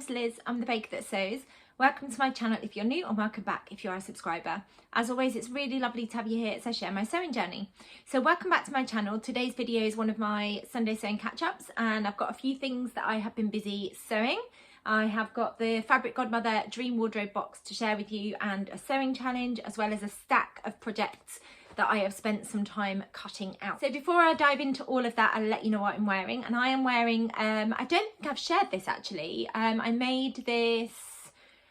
name's Liz, I'm the baker that sews. Welcome to my channel if you're new, and welcome back if you're a subscriber. As always, it's really lovely to have you here as I share my sewing journey. So welcome back to my channel. Today's video is one of my Sunday sewing catch-ups, and I've got a few things that I have been busy sewing. I have got the Fabric Godmother Dream Wardrobe box to share with you, and a sewing challenge, as well as a stack of projects that I have spent some time cutting out. So before I dive into all of that, I'll let you know what I'm wearing. And I am wearing, I don't think I've shared this actually. I made this,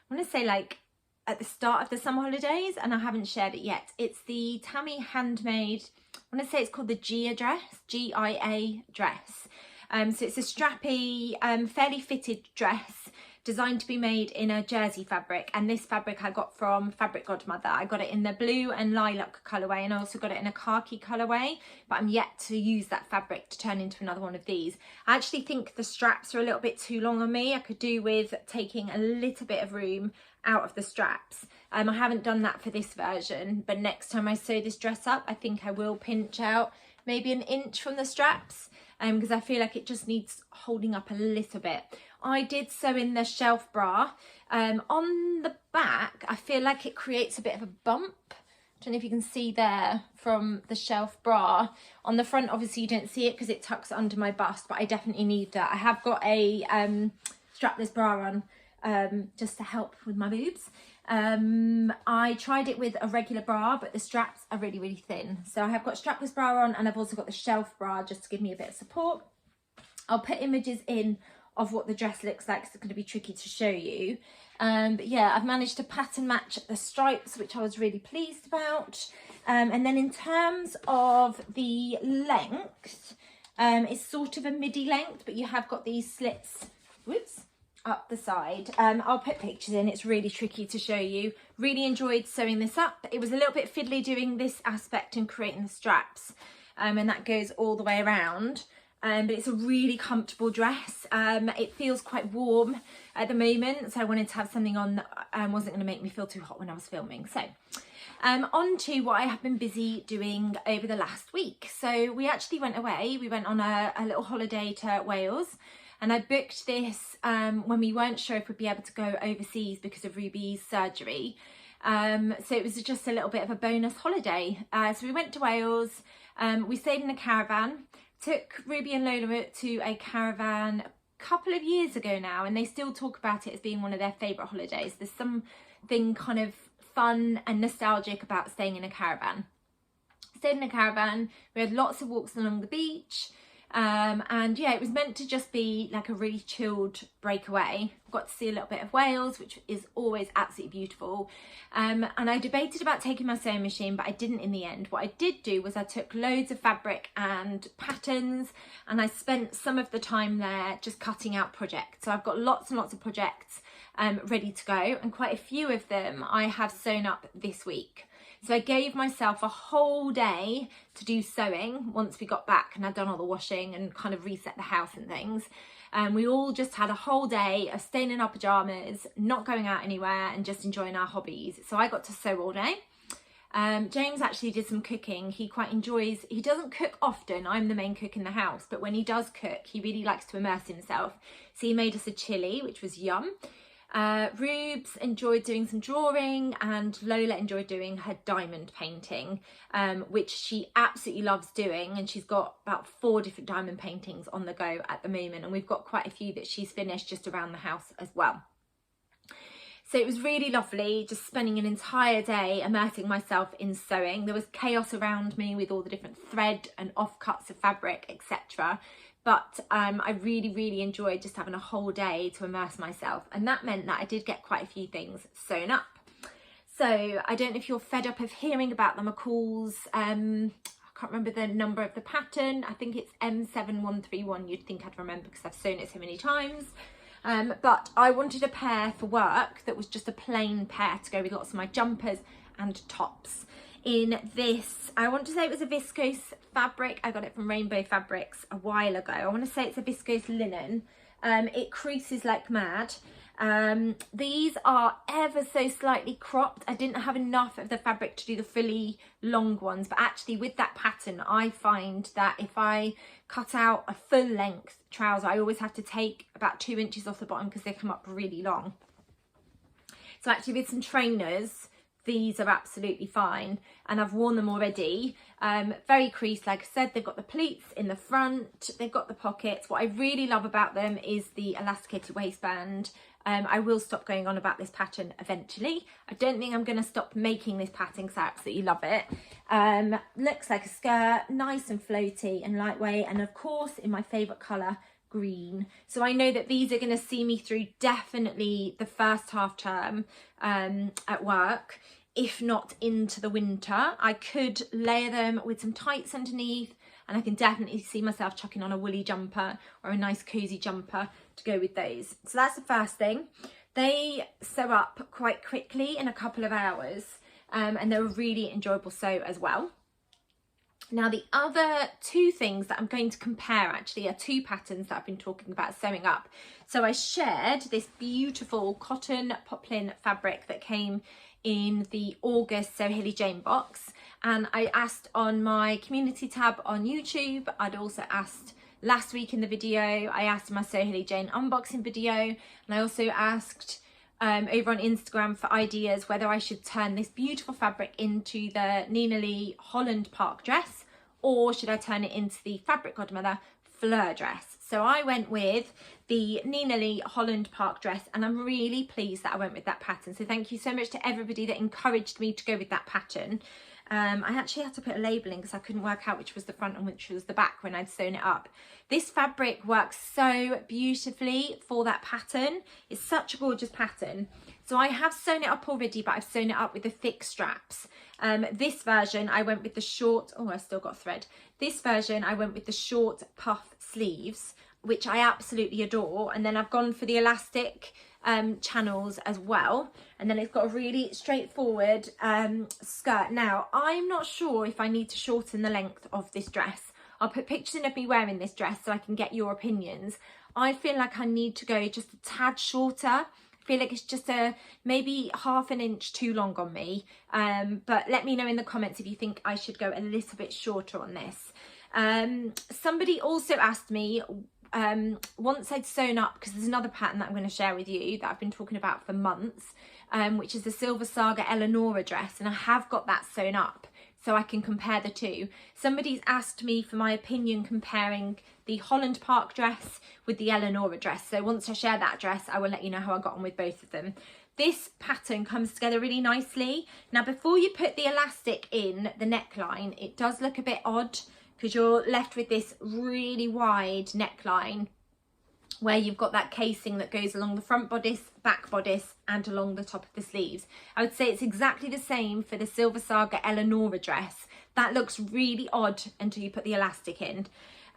I want to say like at the start of the summer holidays, and I haven't shared it yet. It's the Tammy handmade, I want to say it's called the Gia dress, G-I-A dress. So it's a strappy, fairly fitted dress, designed to be made in a jersey fabric, and this fabric I got from Fabric Godmother. I got it in the blue and lilac colourway, and I also got it in a khaki colourway, but I'm yet to use that fabric to turn into another one of these. I actually think the straps are a little bit too long on me. I could do with taking a little bit of room out of the straps. I haven't done that for this version, but next time I sew this dress up, I think I will pinch out maybe an inch from the straps, because I feel like it just needs holding up a little bit. I did sew in the shelf bra. On the back, I feel like it creates a bit of a bump. I don't know if you can see there from the shelf bra. On the front, obviously you don't see it because it tucks under my bust, but I definitely need that. I have got a strapless bra on just to help with my boobs. I tried it with a regular bra, but the straps are really, really thin. So I have got strapless bra on, and I've also got the shelf bra just to give me a bit of support. I'll put images in of what the dress looks like, so it's going to be tricky to show you. But yeah, I've managed to pattern match the stripes, which I was really pleased about. And then in terms of the length, it's sort of a midi length, but you have got these slits, whoops, up the side. I'll put pictures in, it's really tricky to show you. Really enjoyed sewing this up. It was a little bit fiddly doing this aspect and creating the straps, and that goes all the way around. But it's a really comfortable dress. It feels quite warm at the moment, so I wanted to have something on that wasn't going to make me feel too hot when I was filming. So on to what I have been busy doing over the last week. So we actually went away. We went on a little holiday to Wales, and I booked this when we weren't sure if we'd be able to go overseas because of Ruby's surgery. So it was just a little bit of a bonus holiday. So we went to Wales. We stayed in a caravan. Took Ruby and Lola to a caravan a couple of years ago now, and they still talk about it as being one of their favourite holidays. There's something kind of fun and nostalgic about staying in a caravan. Stayed in a caravan, we had lots of walks along the beach, and yeah, it was meant to just be like a really chilled breakaway. Got to see a little bit of Wales, which is always absolutely beautiful. And I debated about taking my sewing machine, but I didn't in the end. What I did do was I took loads of fabric and patterns, and I spent some of the time there just cutting out projects. So I've got lots and lots of projects ready to go, and quite a few of them I have sewn up this week. So I gave myself a whole day to do sewing once we got back and I'd done all the washing and kind of reset the house and things. We all just had a whole day of staying in our pyjamas, not going out anywhere, and just enjoying our hobbies. So I got to sew all day. James actually did some cooking. He quite enjoys, he doesn't cook often, I'm the main cook in the house, but when he does cook, he really likes to immerse himself. So he made us a chilli, which was yum. Rubes enjoyed doing some drawing, and Lola enjoyed doing her diamond painting, which she absolutely loves doing, and she's got about 4 different diamond paintings on the go at the moment, and we've got quite a few that she's finished just around the house as well. So it was really lovely just spending an entire day immersing myself in sewing. There was chaos around me with all the different thread and offcuts of fabric, etc. But I really, really enjoyed just having a whole day to immerse myself. And that meant that I did get quite a few things sewn up. So I don't know if you're fed up of hearing about the McCalls. I can't remember the number of the pattern. I think it's M7131. You'd think I'd remember because I've sewn it so many times. But I wanted a pair for work that was just a plain pair to go with lots of my jumpers and tops. In this, I want to say it was a viscose fabric. I got it from Rainbow Fabrics a while ago. I want to say it's a viscose linen. It creases like mad. These are ever so slightly cropped. I didn't have enough of the fabric to do the fully long ones, but actually with that pattern I find that if I cut out a full length trouser, I always have to take about 2 inches off the bottom because they come up really long. So actually with some trainers, these are absolutely fine, and I've worn them already. Very creased, like I said. They've got the pleats in the front, they've got the pockets. What I really love about them is the elasticated waistband. I will stop going on about this pattern eventually. I don't think I'm going to stop making this pattern because I absolutely love it. Looks like a skirt, nice and floaty and lightweight, and of course in my favourite colour, green. So I know that these are going to see me through definitely the first half term at work, if not into the winter. I could layer them with some tights underneath, and I can definitely see myself chucking on a woolly jumper or a nice cozy jumper to go with those. So that's the first thing. They sew up quite quickly in a couple of hours, and they're a really enjoyable sew as well. Now the other two things that I'm going to compare actually are two patterns that I've been talking about sewing up. So I shared this beautiful cotton poplin fabric that came in the August Sew Hilly Jane box, and I asked on my community tab on YouTube. I'd also asked last week in the video, I asked in my Sew Hilly Jane unboxing video, and I also asked over on Instagram for ideas whether I should turn this beautiful fabric into the Nina Lee Holland Park dress, or should I turn it into the Fabric Godmother Flur Dress. So I went with the Nina Lee Holland Park dress, and I'm really pleased that I went with that pattern. So thank you so much to everybody that encouraged me to go with that pattern. I actually had to put a label in because I couldn't work out which was the front and which was the back when I'd sewn it up. This fabric works so beautifully for that pattern. It's such a gorgeous pattern. So I have sewn it up already, but I've sewn it up with the thick straps. This version I went with the short, oh I've still got thread. This version I went with the short puff sleeves, which I absolutely adore. And then I've gone for the elastic channels as well, and then it's got a really straightforward skirt. Now I'm not sure if I need to shorten the length of this dress. I'll put pictures in of me wearing this dress so I can get your opinions. I feel like I need to go just a tad shorter. I feel like it's just maybe ½ an inch too long on me, but let me know in the comments if you think I should go a little bit shorter on this. Somebody also asked me once I'd sewn up, because there's another pattern that I'm going to share with you that I've been talking about for months, which is the Silver Saga Eleonora dress, and I have got that sewn up so I can compare the two. Somebody's asked me for my opinion comparing the Holland Park dress with the Eleonora dress, so once I share that dress I will let you know how I got on with both of them. This pattern comes together really nicely. Now before you put the elastic in the neckline, it does look a bit odd because you're left with this really wide neckline where you've got that casing that goes along the front bodice, back bodice, and along the top of the sleeves. I would say it's exactly the same for the Silver Saga Eleonora dress. That looks really odd until you put the elastic in.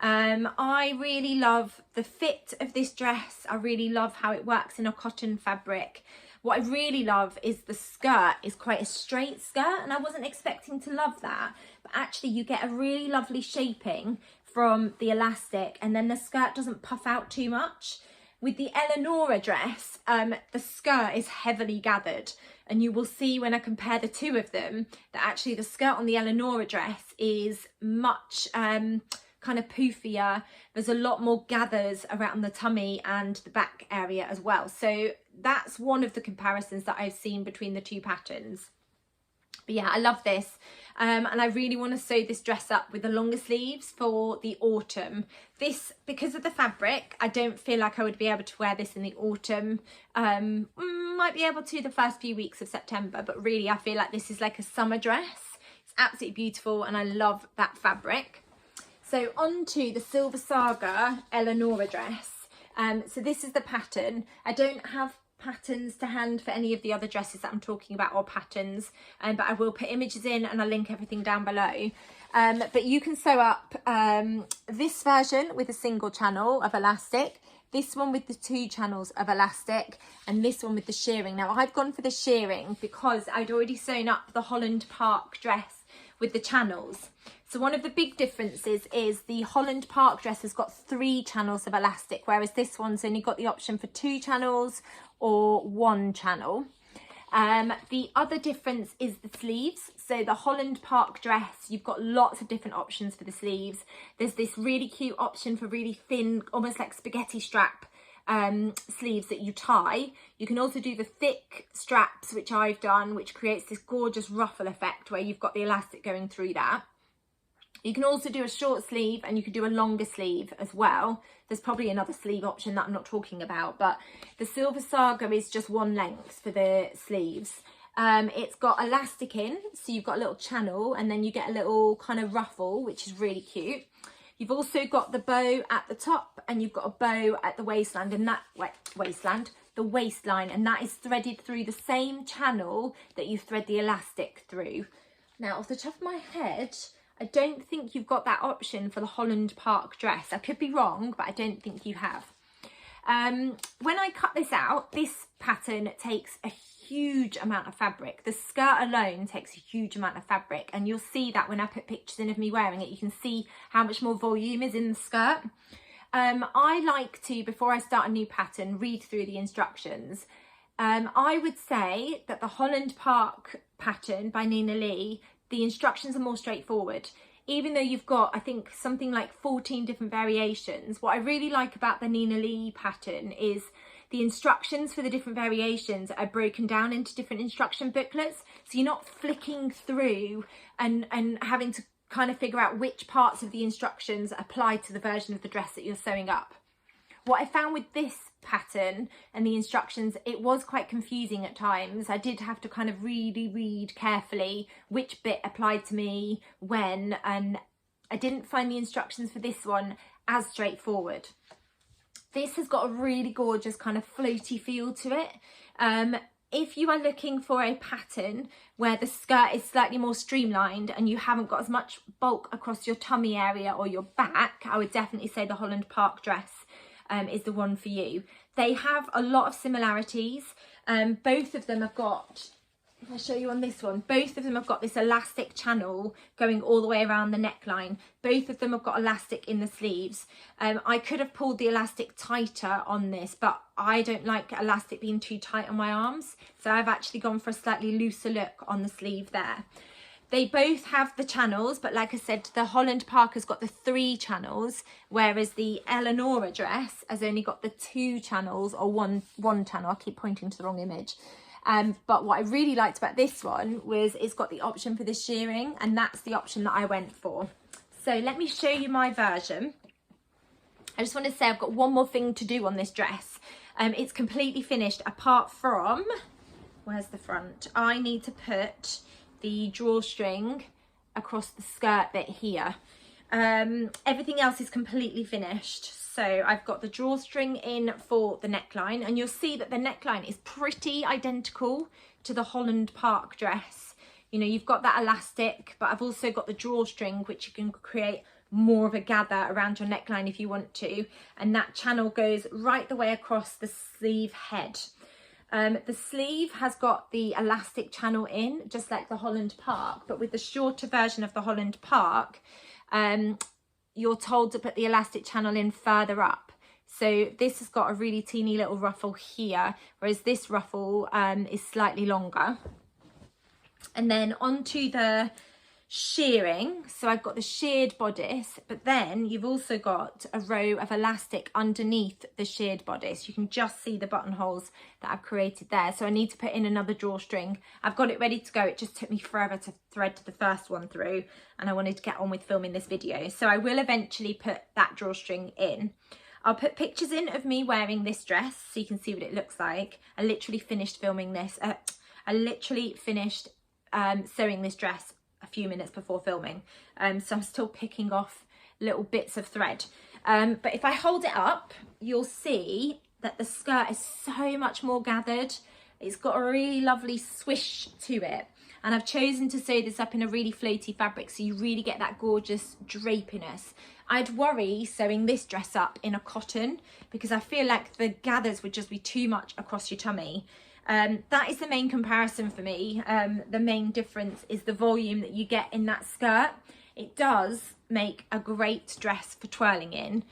I really love the fit of this dress. I really love how it works in a cotton fabric. What I really love is the skirt is quite a straight skirt, and I wasn't expecting to love that, but actually you get a really lovely shaping from the elastic, and then the skirt doesn't puff out too much. With the Eleonora dress, the skirt is heavily gathered, and you will see when I compare the two of them that actually the skirt on the Eleonora dress is much kind of poofier. There's a lot more gathers around the tummy and the back area as well. So that's one of the comparisons that I've seen between the two patterns. But yeah, I love this, and I really want to sew this dress up with the longer sleeves for the autumn. This, because of the fabric, I don't feel like I would be able to wear this in the autumn. Might be able to the first few weeks of September, but really I feel like this is like a summer dress. It's absolutely beautiful and I love that fabric. So on to the Silver Saga Eleonora dress. So this is the pattern. I don't have patterns to hand for any of the other dresses that I'm talking about, or patterns, but I will put images in and I'll link everything down below. But you can sew up this version with a single channel of elastic, this one with the 2 channels of elastic, and this one with the shearing. Now I've gone for the shearing because I'd already sewn up the Holland Park dress with the channels. So one of the big differences is the Holland Park dress has got 3 channels of elastic, whereas this one's only got the option for 2 channels or 1 channel. The other difference is the sleeves. So the Holland Park dress, you've got lots of different options for the sleeves. There's this really cute option for really thin, almost like spaghetti strap sleeves that you tie. You can also do the thick straps, which I've done, which creates this gorgeous ruffle effect where you've got the elastic going through that. You can also do a short sleeve, and you can do a longer sleeve as well. There's probably another sleeve option that I'm not talking about, but the Silver Saga is just 1 length for the sleeves. It's got elastic in, so you've got a little channel, and then you get a little kind of ruffle, which is really cute. You've also got the bow at the top, and you've got a bow at the waistline, and that the waistline, and that is threaded through the same channel that you thread the elastic through. Now, off the top of my head, I don't think you've got that option for the Holland Park dress. I could be wrong, but I don't think you have. When I cut this out, this pattern takes a huge amount of fabric. The skirt alone takes a huge amount of fabric, and you'll see that when I put pictures in of me wearing it. You can see how much more volume is in the skirt. I like to, before I start a new pattern, read through the instructions. I would say that the Holland Park pattern by Nina Lee, the instructions are more straightforward. Even though you've got, I think, something like 14 different variations, what I really like about the Nina Lee pattern is the instructions for the different variations are broken down into different instruction booklets. So you're not flicking through and having to kind of figure out which parts of the instructions apply to the version of the dress that you're sewing up. What I found with this pattern and the instructions, it was quite confusing at times. I did have to kind of really read carefully which bit applied to me when, and I didn't find the instructions for this one as straightforward. This has got a really gorgeous kind of floaty feel to it. If you are looking for a pattern where the skirt is slightly more streamlined and you haven't got as much bulk across your tummy area or your back, I would definitely say the Holland Park dress is the one for you. They have a lot of similarities. Both of them have got, if I show you on this one, both of them have got this elastic channel going all the way around the neckline. Both of them have got elastic in the sleeves. I could have pulled the elastic tighter on this, but I don't like elastic being too tight on my arms. So I've actually gone for a slightly looser look on the sleeve there. They both have the channels, but like I said, the Holland Park has got the 3 channels, whereas the Eleonora dress has only got the 2 channels, or one channel. I keep pointing to the wrong image. But what I really liked about this one was it's got the option for the shearing, and that's the option that I went for. So let me show you my version. I just want to say I've got one more thing to do on this dress. It's completely finished apart from, where's the front? I need to put the drawstring across the skirt bit here. Everything else is completely finished. So I've got the drawstring in for the neckline, and you'll see that the neckline is pretty identical to the Holland Park dress. You know, you've got that elastic, but I've also got the drawstring, which you can create more of a gather around your neckline if you want to, and that channel goes right the way across the sleeve head. The sleeve has got the elastic channel in, just like the Holland Park, but with the shorter version of the Holland Park, you're told to put the elastic channel in further up. So this has got a really teeny little ruffle here, whereas this ruffle is slightly longer. And then onto the shearing. So I've got the sheared bodice, but then you've also got a row of elastic underneath the sheared bodice. You can just see the buttonholes that I've created there. So I need to put in another drawstring. I've got it ready to go. It just took me forever to thread the first one through, and I wanted to get on with filming this video. So I will eventually put that drawstring in. I'll put pictures in of me wearing this dress so you can see what it looks like. I literally finished filming this. I literally finished sewing this dress a few minutes before filming, so I'm still picking off little bits of thread, but if I hold it up, you'll see that the skirt is so much more gathered. It's got a really lovely swish to it, and I've chosen to sew this up in a really floaty fabric, so you really get that gorgeous drapiness. I'd worry sewing this dress up in a cotton because I feel like the gathers would just be too much across your tummy. That is the main comparison for me. The main difference is the volume that you get in that skirt. It does make a great dress for twirling in,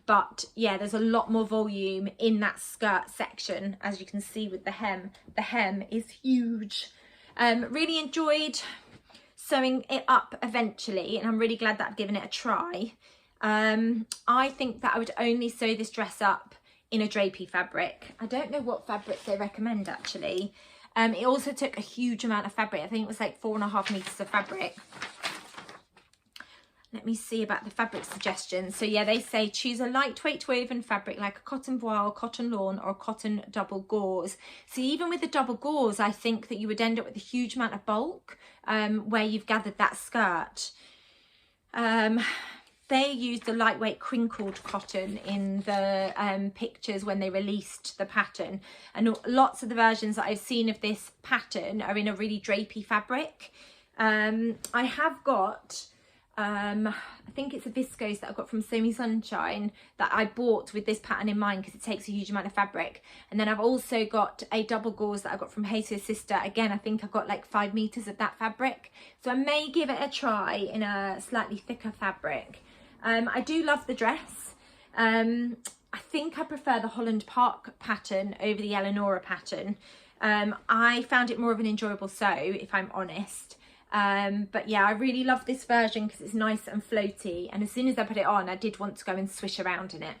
but yeah, there's a lot more volume in that skirt section, as you can see with the hem. The hem is huge. Really enjoyed sewing it up eventually, and I'm really glad that I've given it a try. I think that I would only sew this dress up in a drapey fabric. I don't know what fabric they recommend actually. It also took a huge amount of fabric. I think it was like 4.5 meters of fabric. Let me see about the fabric suggestions. So yeah, they say choose a lightweight woven fabric like a cotton voile, cotton lawn, or a cotton double gauze. So even with the double gauze, I think that you would end up with a huge amount of bulk where you've gathered that skirt. They used the lightweight crinkled cotton in the pictures when they released the pattern. And lots of the versions that I've seen of this pattern are in a really drapey fabric. I have got, I think it's a viscose that I got from Sew Me Sunshine that I bought with this pattern in mind because it takes a huge amount of fabric. And then I've also got a double gauze that I got from Hey Sew Sister. Again, I think I've got like 5 meters of that fabric. So I may give it a try in a slightly thicker fabric. I do love the dress. I think I prefer the Holland Park pattern over the Eleonora pattern. I found it more of an enjoyable sew, if I'm honest. But yeah, I really love this version because it's nice and floaty. And as soon as I put it on, I did want to go and swish around in it.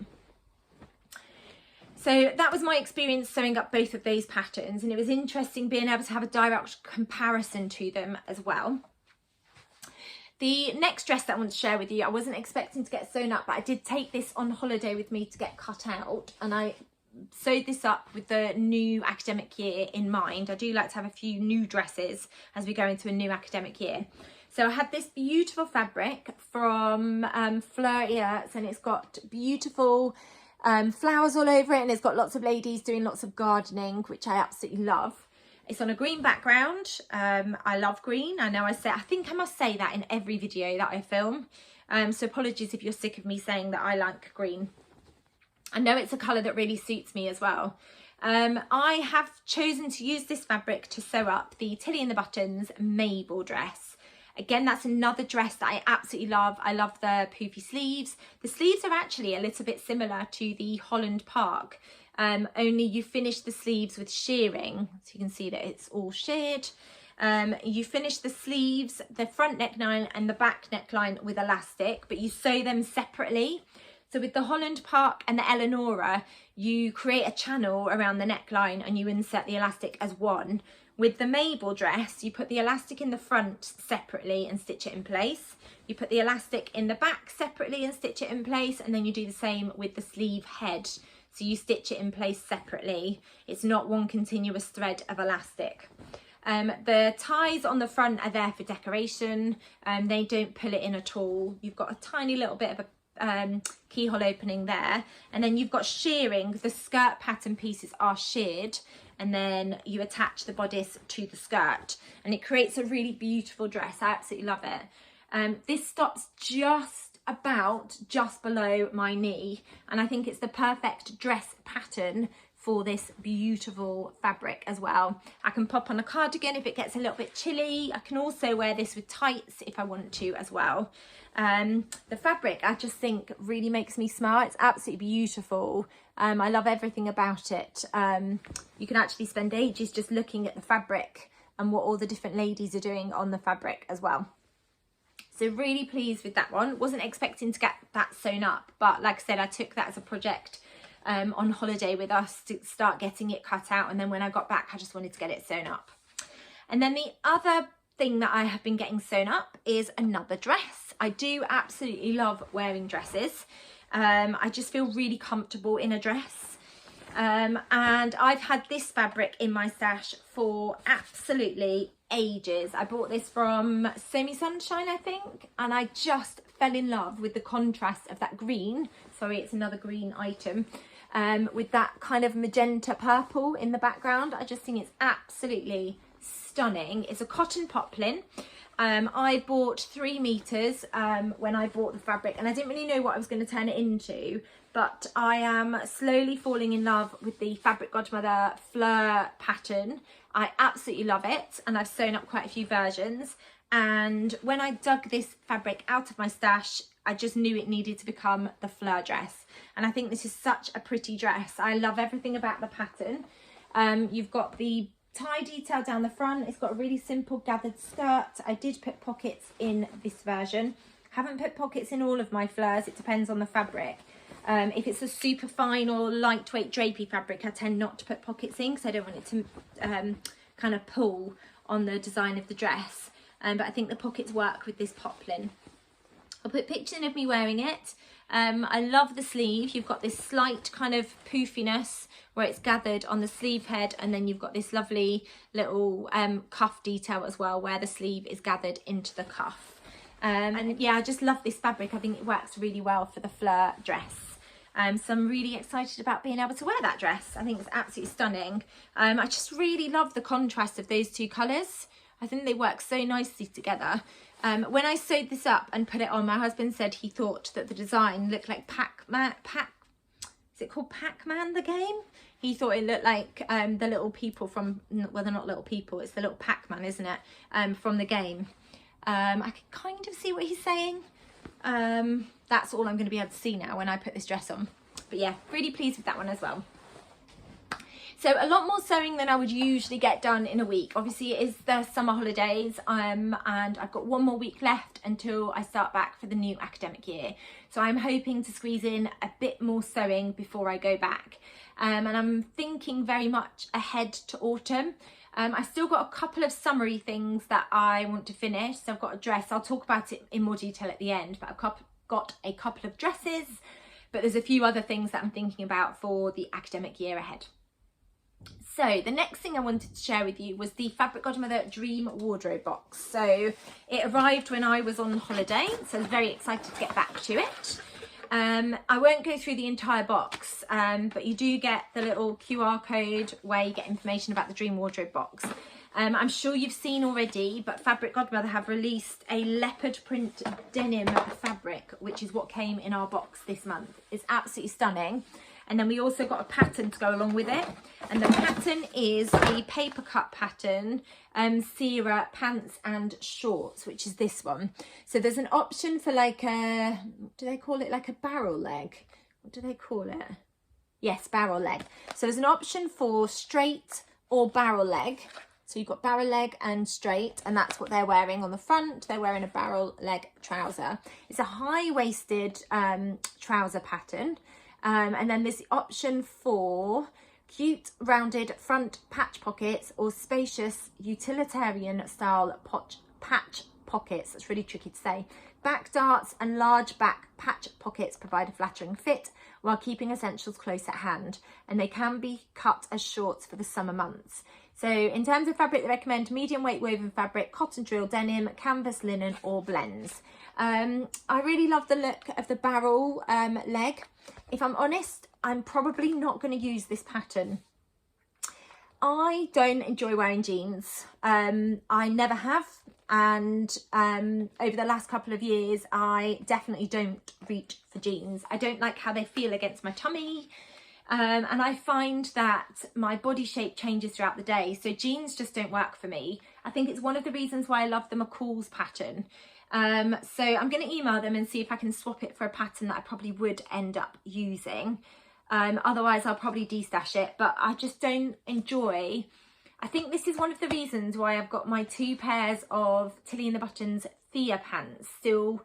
So that was my experience sewing up both of those patterns. And it was interesting being able to have a direct comparison to them as well. The next dress that I want to share with you, I wasn't expecting to get sewn up, but I did take this on holiday with me to get cut out, and I sewed this up with the new academic year in mind. I do like to have a few new dresses as we go into a new academic year. So I had this beautiful fabric from Flur Dress, and it's got beautiful flowers all over it, and it's got lots of ladies doing lots of gardening, which I absolutely love. It's on a green background. I love green. I know I think I must say that in every video that I film. So apologies if you're sick of me saying that I like green. I know it's a colour that really suits me as well. I have chosen to use this fabric to sew up the Tilly and the Buttons Mabel dress. Again, that's another dress that I absolutely love. I love the poofy sleeves. The sleeves are actually a little bit similar to the Holland Park. Only you finish the sleeves with shearing, so you can see that it's all sheared. You finish the sleeves, the front neckline and the back neckline with elastic, but you sew them separately. So with the Holland Park and the Eleonora, you create a channel around the neckline and you insert the elastic as one. With the Mabel dress, you put the elastic in the front separately and stitch it in place. You put the elastic in the back separately and stitch it in place, and then you do the same with the sleeve head. So you stitch it in place separately. It's not one continuous thread of elastic. The ties on the front are there for decoration. They don't pull it in at all. You've got a tiny little bit of a keyhole opening there. And then you've got shearing. The skirt pattern pieces are sheared. And then you attach the bodice to the skirt. And it creates a really beautiful dress. I absolutely love it. This stops just below my knee, and I think it's the perfect dress pattern for this beautiful fabric as well. I can pop on a cardigan if it gets a little bit chilly. I can also wear this with tights if I want to as well. The fabric, I just think, really makes me smile. It's absolutely beautiful. I love everything about it. You can actually spend ages just looking at the fabric and what all the different ladies are doing on the fabric as well. So really pleased with that one. Wasn't expecting to get that sewn up, but like I said, I took that as a project on holiday with us to start getting it cut out, and then when I got back I just wanted to get it sewn up. And then the other thing that I have been getting sewn up is another dress. I do absolutely love wearing dresses. I just feel really comfortable in a dress. And I've had this fabric in my stash for absolutely ages. I bought this from Sew Me Sunshine, I think, and I just fell in love with the contrast of that green. Sorry, it's another green item. With that kind of magenta purple in the background. I just think it's absolutely stunning. It's a cotton poplin. I bought 3 meters when I bought the fabric, and I didn't really know what I was going to turn it into, but I am slowly falling in love with the Fabric Godmother Fleur pattern. I absolutely love it, and I've sewn up quite a few versions. And when I dug this fabric out of my stash, I just knew it needed to become the Flur dress. And I think this is such a pretty dress. I love everything about the pattern. You've got the tie detail down the front. It's got a really simple gathered skirt. I did put pockets in this version. Haven't put pockets in all of my Flurs. It depends on the fabric. If it's a super fine or lightweight drapey fabric, I tend not to put pockets in because I don't want it to kind of pull on the design of the dress. But I think the pockets work with this poplin. I'll put pictures in of me wearing it. I love the sleeve. You've got this slight kind of poofiness where it's gathered on the sleeve head, and then you've got this lovely little cuff detail as well where the sleeve is gathered into the cuff. And yeah, I just love this fabric. I think it works really well for the Flur dress. So I'm really excited about being able to wear that dress. I think it's absolutely stunning. I just really love the contrast of those two colours. I think they work so nicely together. When I sewed this up and put it on, my husband said he thought that the design looked like Pac-Man. Is it called Pac-Man the game? He thought it looked like the little people from, well, they're not little people, it's the little Pac-Man, isn't it? From the game. I can kind of see what he's saying. That's all I'm going to be able to see now when I put this dress on. But yeah, really pleased with that one as well. So a lot more sewing than I would usually get done in a week. Obviously it is the summer holidays and I've got one more week left until I start back for the new academic year. So I'm hoping to squeeze in a bit more sewing before I go back. And I'm thinking very much ahead to autumn. I've still got a couple of summery things that I want to finish. So I've got a dress, I'll talk about it in more detail at the end, but I've got a couple of dresses, but there's a few other things that I'm thinking about for the academic year ahead. So the next thing I wanted to share with you was the Fabric Godmother Dream Wardrobe box. So it arrived when I was on holiday, so I was very excited to get back to it. I won't go through the entire box, but you do get the little QR code where you get information about the Dream Wardrobe box. I'm sure you've seen already, but Fabric Godmother have released a leopard print denim fabric, which is what came in our box this month. It's absolutely stunning. And then we also got a pattern to go along with it. And the pattern is a paper cut pattern, Sierra pants and shorts, which is this one. So there's an option for like a, do they call it like a barrel leg? What do they call it? Yes, barrel leg. So there's an option for straight or barrel leg. So you've got barrel leg and straight, and that's what they're wearing on the front. They're wearing a barrel leg trouser. It's a high-waisted trouser pattern. And then there's the option for cute rounded front patch pockets or spacious utilitarian style patch pockets. That's really tricky to say. Back darts and large back patch pockets provide a flattering fit while keeping essentials close at hand, and they can be cut as shorts for the summer months. So in terms of fabric, they recommend medium weight woven fabric, cotton drill, denim, canvas, linen or blends. I really love the look of the barrel leg. If I'm honest, I'm probably not going to use this pattern. I don't enjoy wearing jeans. I never have. And over the last couple of years, I definitely don't reach for jeans. I don't like how they feel against my tummy. And I find that my body shape changes throughout the day. So jeans just don't work for me. I think it's one of the reasons why I love the McCall's pattern. So I'm going to email them and see if I can swap it for a pattern that I probably would end up using. Otherwise, I'll probably de-stash it. But I just don't enjoy... I think this is one of the reasons why I've got my 2 pairs of Tilly and the Buttons Thea pants still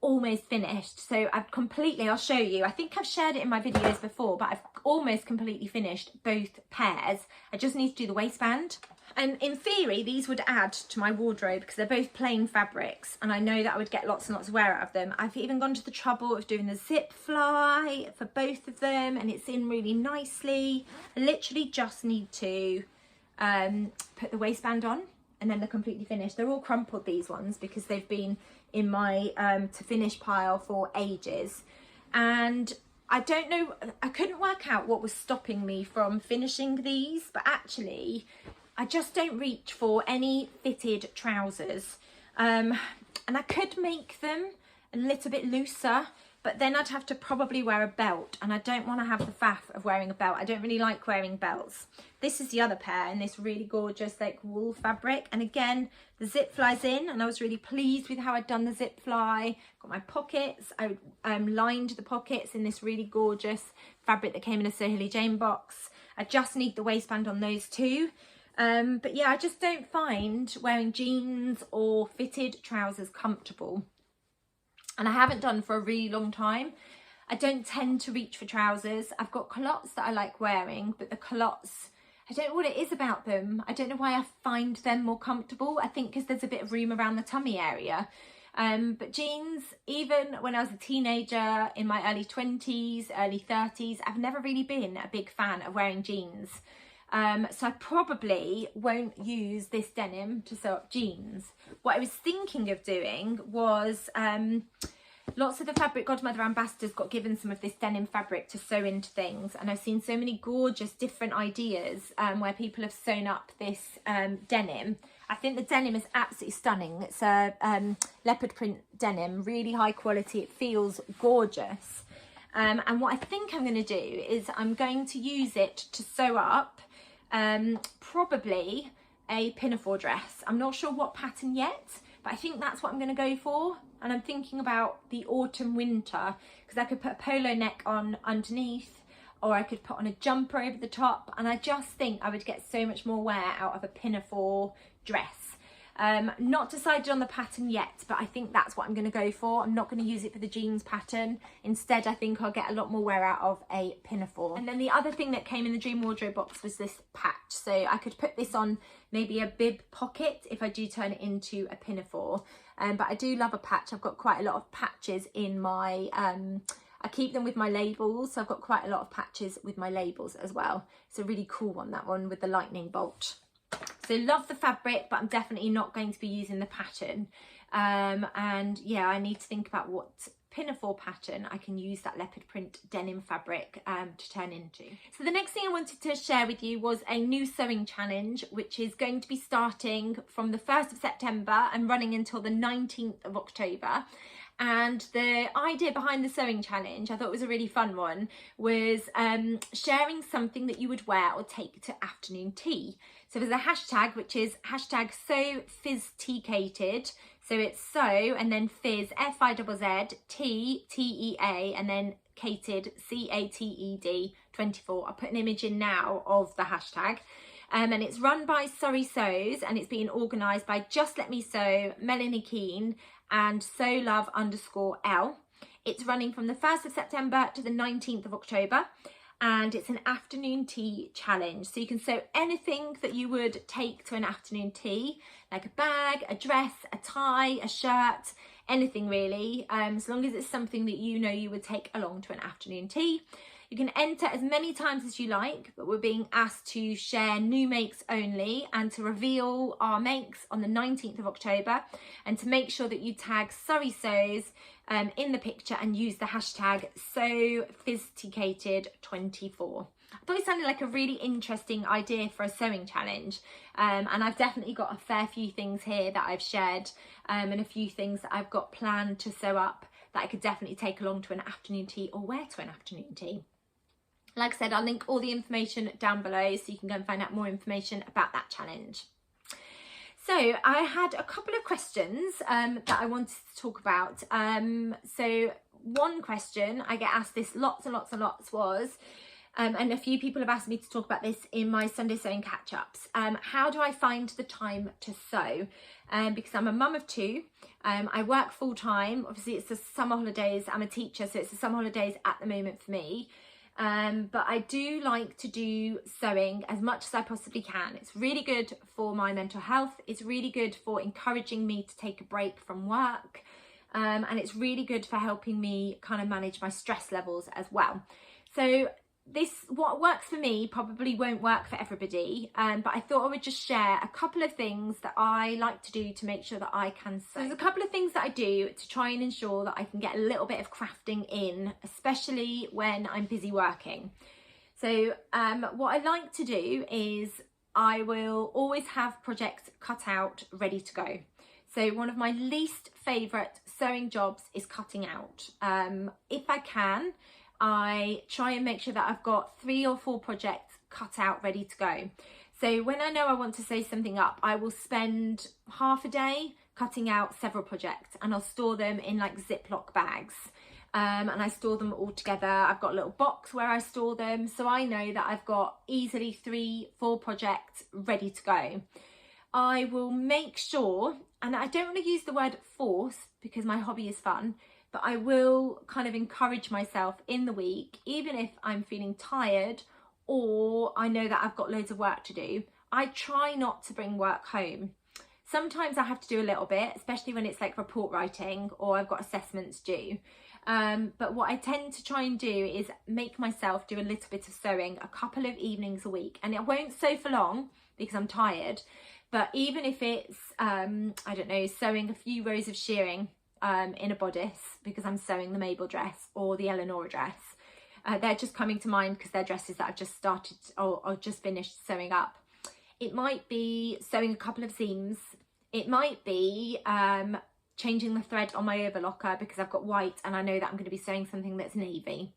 almost finished. So I've completely, I'll show you, I think I've shared it in my videos before, but I've almost completely finished both pairs. I just need to do the waistband. And in theory, these would add to my wardrobe because they're both plain fabrics, and I know that I would get lots and lots of wear out of them. I've even gone to the trouble of doing the zip fly for both of them, and it's in really nicely. I literally just need to put the waistband on and then they're completely finished. They're all crumpled, these ones, because they've been in my to finish pile for ages. And I don't know, I couldn't work out what was stopping me from finishing these, but actually I just don't reach for any fitted trousers. And I could make them a little bit looser, but then I'd have to probably wear a belt, and I don't want to have the faff of wearing a belt. I don't really like wearing belts. This is the other pair in this really gorgeous like wool fabric, and again the zip flies in, and I was really pleased with how I'd done the zip fly. Got my pockets, I lined the pockets in this really gorgeous fabric that came in a So Hilly Jane box. I just need the waistband on those two. But yeah, I just don't find wearing jeans or fitted trousers comfortable. And I haven't done for a really long time. I don't tend to reach for trousers. I've got culottes that I like wearing, but the culottes, I don't know what it is about them. I don't know why I find them more comfortable. I think because there's a bit of room around the tummy area. But jeans, even when I was a teenager, in my early 20s, early 30s, I've never really been a big fan of wearing jeans. So I probably won't use this denim to sew up jeans. What I was thinking of doing was, lots of the Fabric Godmother ambassadors got given some of this denim fabric to sew into things, and I've seen so many gorgeous different ideas where people have sewn up this denim. I think the denim is absolutely stunning. It's a leopard print denim, really high quality. It feels gorgeous. And what I think I'm going to do is I'm going to use it to sew up probably a pinafore dress. I'm not sure what pattern yet, but I think that's what I'm going to go for. And I'm thinking about the autumn winter, because I could put a polo neck on underneath, or I could put on a jumper over the top, and I just think I would get so much more wear out of a pinafore dress. Not decided on the pattern yet, but I think that's what I'm going to go for. I'm not going to use it for the jeans pattern. Instead, I think I'll get a lot more wear out of a pinafore. And then the other thing that came in the Dream Wardrobe box was this patch. So I could put this on maybe a bib pocket if I do turn it into a pinafore. But I do love a patch. I've got quite a lot of patches in my, I keep them with my labels. So I've got quite a lot of patches with my labels as well. It's a really cool one, that one with the lightning bolt. So love the fabric, but I'm definitely not going to be using the pattern. And yeah, I need to think about what pinafore pattern I can use that leopard print denim fabric to turn into. So the next thing I wanted to share with you was a new sewing challenge, which is going to be starting from the 1st of September and running until the 19th of October. And the idea behind the sewing challenge, I thought was a really fun one, was sharing something that you would wear or take to afternoon tea. So there's a hashtag, which is hashtag #SewFizTeacated. So it's sew and then fizz, FIZZ, T-T-E-A, and then cated, C-A-T-E-D 24. I'll put an image in now of the hashtag. And it's run by Surrey Sews, and it's being organised by Just Let Me Sew, Melanie Keane, and SewLove_L. It's running from the 1st of September to the 19th of October, and it's an afternoon tea challenge. So you can sew anything that you would take to an afternoon tea, like a bag, a dress, a tie, a shirt, anything really, as long as it's something that you know you would take along to an afternoon tea. You can enter as many times as you like, but we're being asked to share new makes only and to reveal our makes on the 19th of October, and to make sure that you tag Surrey Sews in the picture and use the hashtag SewFizTeacated24. I thought it sounded like a really interesting idea for a sewing challenge, and I've definitely got a fair few things here that I've shared, and a few things that I've got planned to sew up that I could definitely take along to an afternoon tea or wear to an afternoon tea. Like I said, I'll link all the information down below so you can go and find out more information about that challenge. So I had a couple of questions that I wanted to talk about. So one question, I get asked this lots and lots and lots, was, and a few people have asked me to talk about this in my Sunday sewing catch-ups, how do I find the time to sew? Because I'm a mum of two, I work full-time. Obviously it's the summer holidays, I'm a teacher, so it's the summer holidays at the moment for me. But I do like to do sewing as much as I possibly can. It's really good for my mental health. It's really good for encouraging me to take a break from work. And it's really good for helping me kind of manage my stress levels as well. So what works for me probably won't work for everybody, but I thought I would just share a couple of things that I like to do to make sure that I can sew. So there's a couple of things that I do to try and ensure that I can get a little bit of crafting in, especially when I'm busy working. So what I like to do is I will always have projects cut out ready to go. So one of my least favourite sewing jobs is cutting out. If I can, I try and make sure that I've got 3 or 4 projects cut out ready to go. So when I know I want to sew something up, I will spend half a day cutting out several projects, and I'll store them in like Ziploc bags. And I store them all together. I've got a little box where I store them, so I know that I've got easily 3-4 projects ready to go. I will make sure, and I don't want to use the word force because my hobby is fun, but I will kind of encourage myself in the week, even if I'm feeling tired or I know that I've got loads of work to do, I try not to bring work home. Sometimes I have to do a little bit, especially when it's like report writing or I've got assessments due. But what I tend to try and do is make myself do a little bit of sewing a couple of evenings a week. And I won't sew for long because I'm tired. But even if it's, I don't know, sewing a few rows of shirring in a bodice because I'm sewing the Mabel dress or the Eleonora dress. They're just coming to mind because they're dresses that I've just started or just finished sewing up. It might be sewing a couple of seams. It might be changing the thread on my overlocker because I've got white and I know that I'm going to be sewing something that's navy.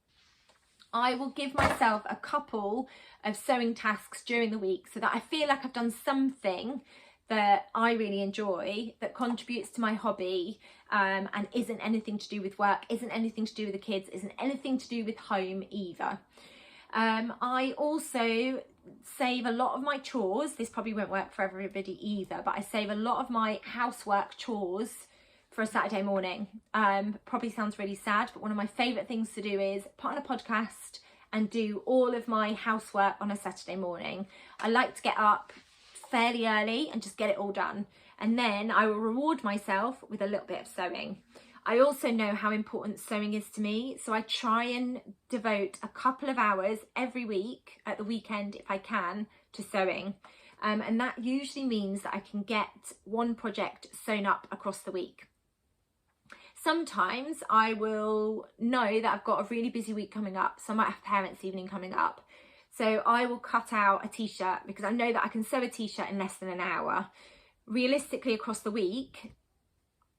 I will give myself a couple of sewing tasks during the week so that I feel like I've done something that I really enjoy, that contributes to my hobby, and isn't anything to do with work, isn't anything to do with the kids, isn't anything to do with home either. I also save a lot of my chores. This probably won't work for everybody either, but I save a lot of my housework chores for a Saturday morning. Probably sounds really sad, but one of my favourite things to do is put on a podcast and do all of my housework on a Saturday morning. I like to get up fairly early and just get it all done, and then I will reward myself with a little bit of sewing. I also know how important sewing is to me, so I try and devote a couple of hours every week at the weekend if I can to sewing, and that usually means that I can get one project sewn up across the week. Sometimes I will know that I've got a really busy week coming up, so I might have parents' evening coming up. So I will cut out a t-shirt because I know that I can sew a t-shirt in less than an hour. Realistically, across the week,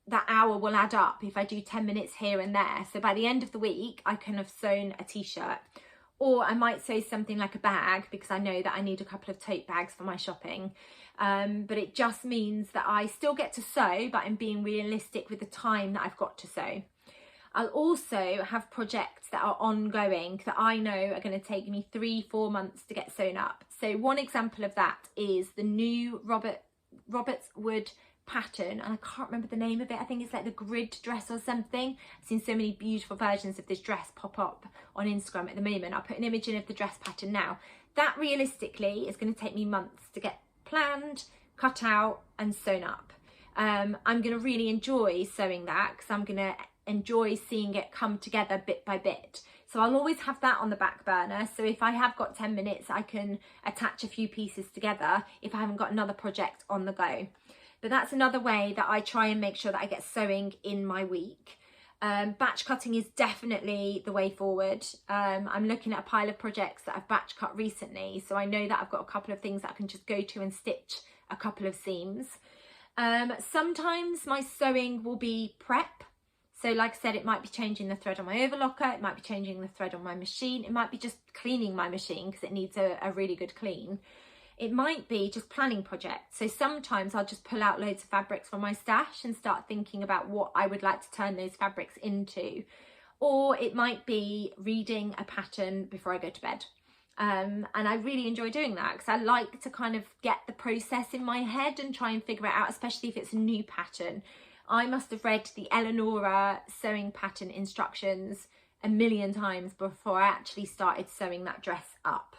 that hour will add up if I do 10 minutes here and there. So by the end of the week, I can have sewn a t-shirt. Or I might sew something like a bag because I know that I need a couple of tote bags for my shopping. But it just means that I still get to sew, but I'm being realistic with the time that I've got to sew. I'll also have projects that are ongoing that I know are going to take me 3-4 months to get sewn up. So one example of that is the new Roberts Wood pattern, and I can't remember the name of it. I think it's like the grid dress or something. I've seen so many beautiful versions of this dress pop up on Instagram at the moment. I'll put an image in of the dress pattern now. That realistically is going to take me months to get planned, cut out and sewn up. I'm going to really enjoy sewing that because I'm going to enjoy seeing it come together bit by bit. So I'll always have that on the back burner. So if I have got 10 minutes, I can attach a few pieces together if I haven't got another project on the go. But that's another way that I try and make sure that I get sewing in my week. Batch cutting is definitely the way forward. I'm looking at a pile of projects that I've batch cut recently. So I know that I've got a couple of things that I can just go to and stitch a couple of seams. Sometimes my sewing will be prep. So like I said, it might be changing the thread on my overlocker, it might be changing the thread on my machine, it might be just cleaning my machine because it needs a really good clean. It might be just planning projects. So sometimes I'll just pull out loads of fabrics from my stash and start thinking about what I would like to turn those fabrics into. Or it might be reading a pattern before I go to bed. And I really enjoy doing that because I like to kind of get the process in my head and try and figure it out, especially if it's a new pattern. I must have read the Eleonora sewing pattern instructions a million times before I actually started sewing that dress up.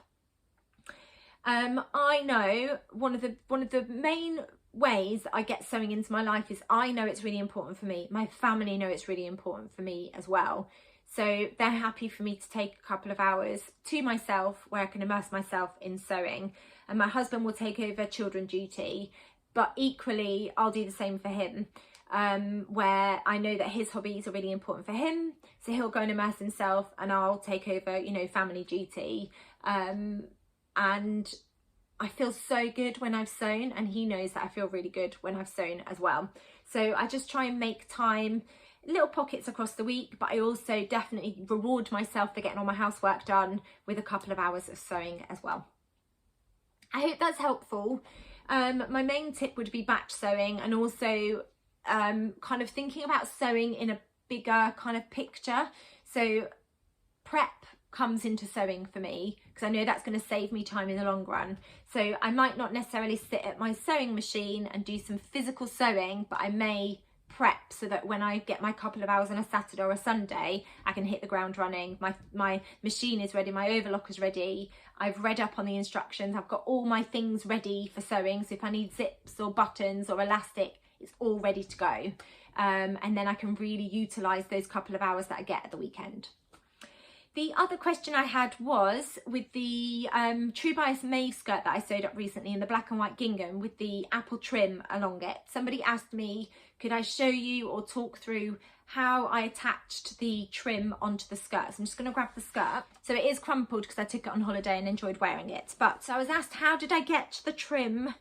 I know one of the main ways I get sewing into my life is I know it's really important for me. My family know it's really important for me as well. So they're happy for me to take a couple of hours to myself where I can immerse myself in sewing. And my husband will take over children duty, but equally I'll do the same for him. Where I know that his hobbies are really important for him, so he'll go and immerse himself and I'll take over, you know, family duty. And I feel so good when I've sewn, and he knows that I feel really good when I've sewn as well. So I just try and make time little pockets across the week, but I also definitely reward myself for getting all my housework done with a couple of hours of sewing as well. I hope that's helpful. My main tip would be batch sewing, and also kind of thinking about sewing in a bigger kind of picture. So prep comes into sewing for me because I know that's going to save me time in the long run. So I might not necessarily sit at my sewing machine and do some physical sewing, but I may prep so that when I get my couple of hours on a Saturday or a Sunday, I can hit the ground running. My machine is ready, my overlock is ready, I've read up on the instructions, I've got all my things ready for sewing. So if I need zips or buttons or elastic, it's all ready to go. And then I can really utilise those couple of hours that I get at the weekend. The other question I had was with the True Bias Mauve skirt that I sewed up recently in the black and white gingham with the apple trim along it. Somebody asked me, could I show you or talk through how I attached the trim onto the skirt. So I'm just going to grab the skirt. So it is crumpled because I took it on holiday and enjoyed wearing it. But so I was asked, how did I get the trim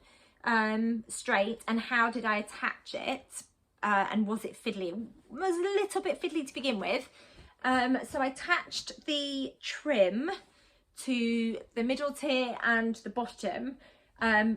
straight and how did I attach it? And was it fiddly? It was a little bit fiddly to begin with. So I attached the trim to the middle tier and the bottom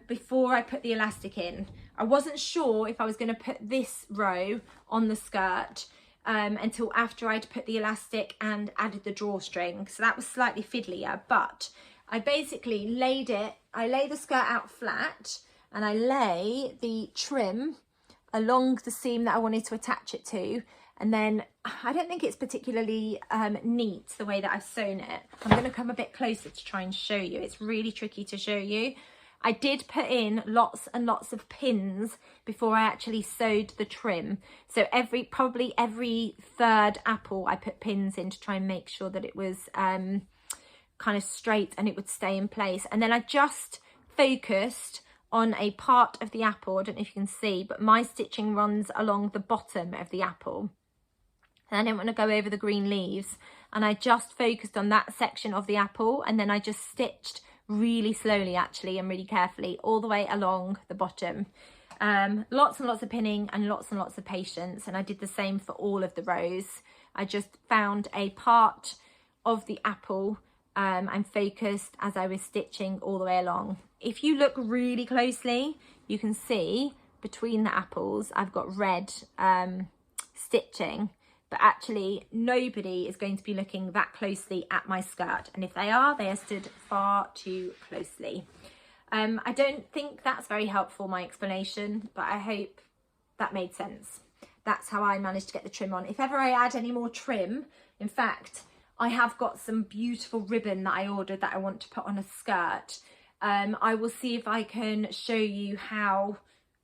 before I put the elastic in. I wasn't sure if I was going to put this row on the skirt until after I'd put the elastic and added the drawstring. So that was slightly fiddlier, but I basically lay the skirt out flat and I lay the trim along the seam that I wanted to attach it to. And then I don't think it's particularly neat the way that I've sewn it. I'm going to come a bit closer to try and show you. It's really tricky to show you. I did put in lots and lots of pins before I actually sewed the trim. So probably every third apple I put pins in to try and make sure that it was kind of straight and it would stay in place. And then I just focused on a part of the apple. I don't know if you can see, but my stitching runs along the bottom of the apple. And I didn't want to go over the green leaves. And I just focused on that section of the apple. And then I just stitched really slowly, actually, and really carefully all the way along the bottom. Lots and lots of pinning and lots of patience. And I did the same for all of the rows. I just found a part of the apple and focused as I was stitching all the way along. If you look really closely, you can see between the apples, I've got red stitching, but actually nobody is going to be looking that closely at my skirt. And if they are stood far too closely. I don't think that's very helpful, my explanation, but I hope that made sense. That's how I managed to get the trim on. If ever I add any more trim, in fact, I have got some beautiful ribbon that I ordered that I want to put on a skirt. I will see if I can show you how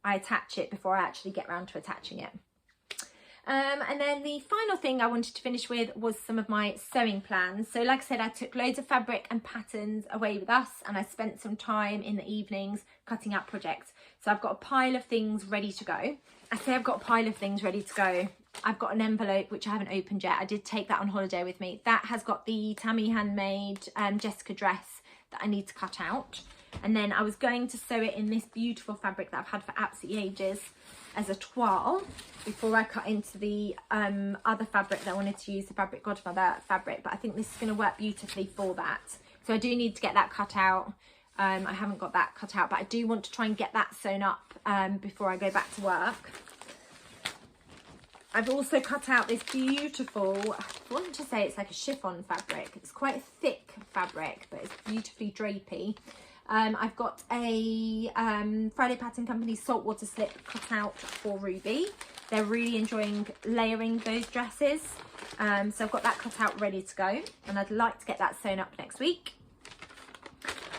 I attach it before I actually get around to attaching it. And then the final thing I wanted to finish with was some of my sewing plans. So like I said, I took loads of fabric and patterns away with us and I spent some time in the evenings cutting out projects. So I've got a pile of things ready to go. I say I've got a pile of things ready to go. I've got an envelope which I haven't opened yet. I did take that on holiday with me. That has got the Tammy handmade Jessica dress that I need to cut out. And then I was going to sew it in this beautiful fabric that I've had for absolutely ages as a toile before I cut into the other fabric that I wanted to use, the Fabric Godmother fabric. But I think this is going to work beautifully for that. So I do need to get that cut out. I haven't got that cut out, but I do want to try and get that sewn up before I go back to work. I've also cut out this beautiful, I want to say it's like a chiffon fabric. It's quite a thick fabric, but it's beautifully drapey. I've got a Friday Pattern Company saltwater slip cut out for Ruby. They're really enjoying layering those dresses. So I've got that cut out ready to go, and I'd like to get that sewn up next week.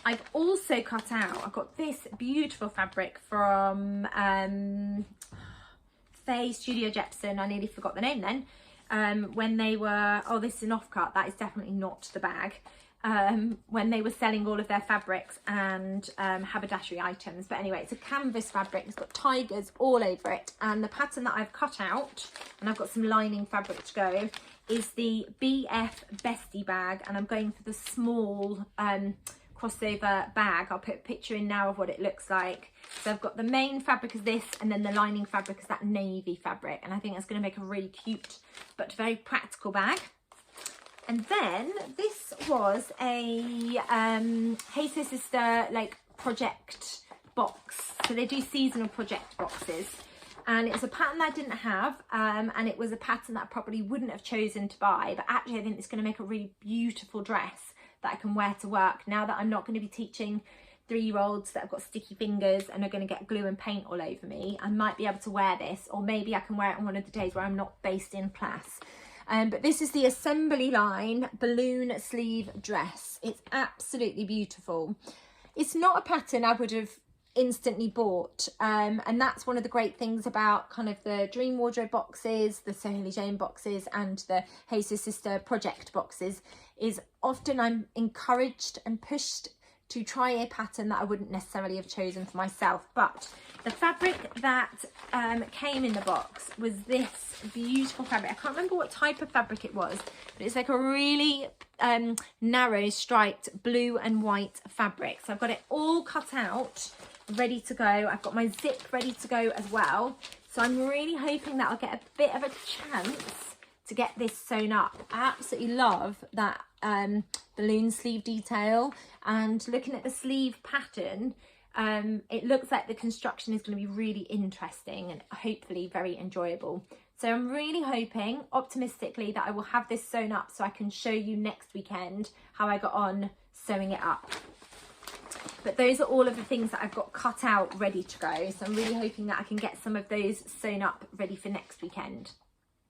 I've also cut out, I've got this beautiful fabric from Faye Studio Jepson. I nearly forgot the name then. When they were, oh, this is an offcut, that is definitely not the bag. When they were selling all of their fabrics and haberdashery items. But anyway, it's a canvas fabric. It's got tigers all over it. And the pattern that I've cut out, and I've got some lining fabric to go, is the BF Bestie bag. And I'm going for the small crossover bag. I'll put a picture in now of what it looks like. So I've got the main fabric is this, and then the lining fabric is that navy fabric, and I think that's going to make a really cute but very practical bag. And then this was a Hey Sew Sister like project box. So they do seasonal project boxes, and it's a pattern that I didn't have, and it was a pattern that I probably wouldn't have chosen to buy, but actually I think it's going to make a really beautiful dress that I can wear to work now that I'm not going to be teaching 3-year-olds that have got sticky fingers and are going to get glue and paint all over me. I might be able to wear this, or maybe I can wear it on one of the days where I'm not based in class. But this is the assembly line balloon sleeve dress. It's absolutely beautiful. It's not a pattern I would have instantly bought, and that's one of the great things about kind of the Dream Wardrobe boxes, the So Haley Jane boxes, and the Hey Sew Sister project boxes, is often I'm encouraged and pushed to try a pattern that I wouldn't necessarily have chosen for myself. But the fabric that came in the box was this beautiful fabric. I can't remember what type of fabric it was, but it's like a really narrow striped blue and white fabric. So I've got it all cut out, ready to go. I've got my zip ready to go as well. So I'm really hoping that I'll get a bit of a chance to get this sewn up. I absolutely love that balloon sleeve detail, and looking at the sleeve pattern, it looks like the construction is going to be really interesting and hopefully very enjoyable. So I'm really hoping, optimistically, that I will have this sewn up so I can show you next weekend how I got on sewing it up. But those are all of the things that I've got cut out ready to go. So I'm really hoping that I can get some of those sewn up ready for next weekend.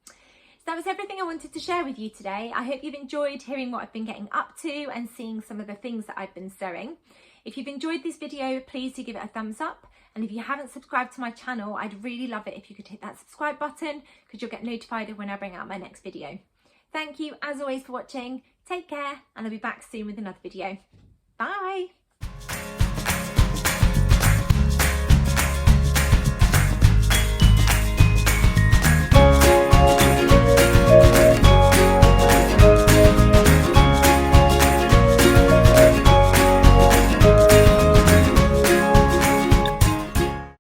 So that was everything I wanted to share with you today. I hope you've enjoyed hearing what I've been getting up to and seeing some of the things that I've been sewing. If you've enjoyed this video, please do give it a thumbs up. And if you haven't subscribed to my channel, I'd really love it if you could hit that subscribe button, because you'll get notified of when I bring out my next video. Thank you as always for watching. Take care, and I'll be back soon with another video. Bye.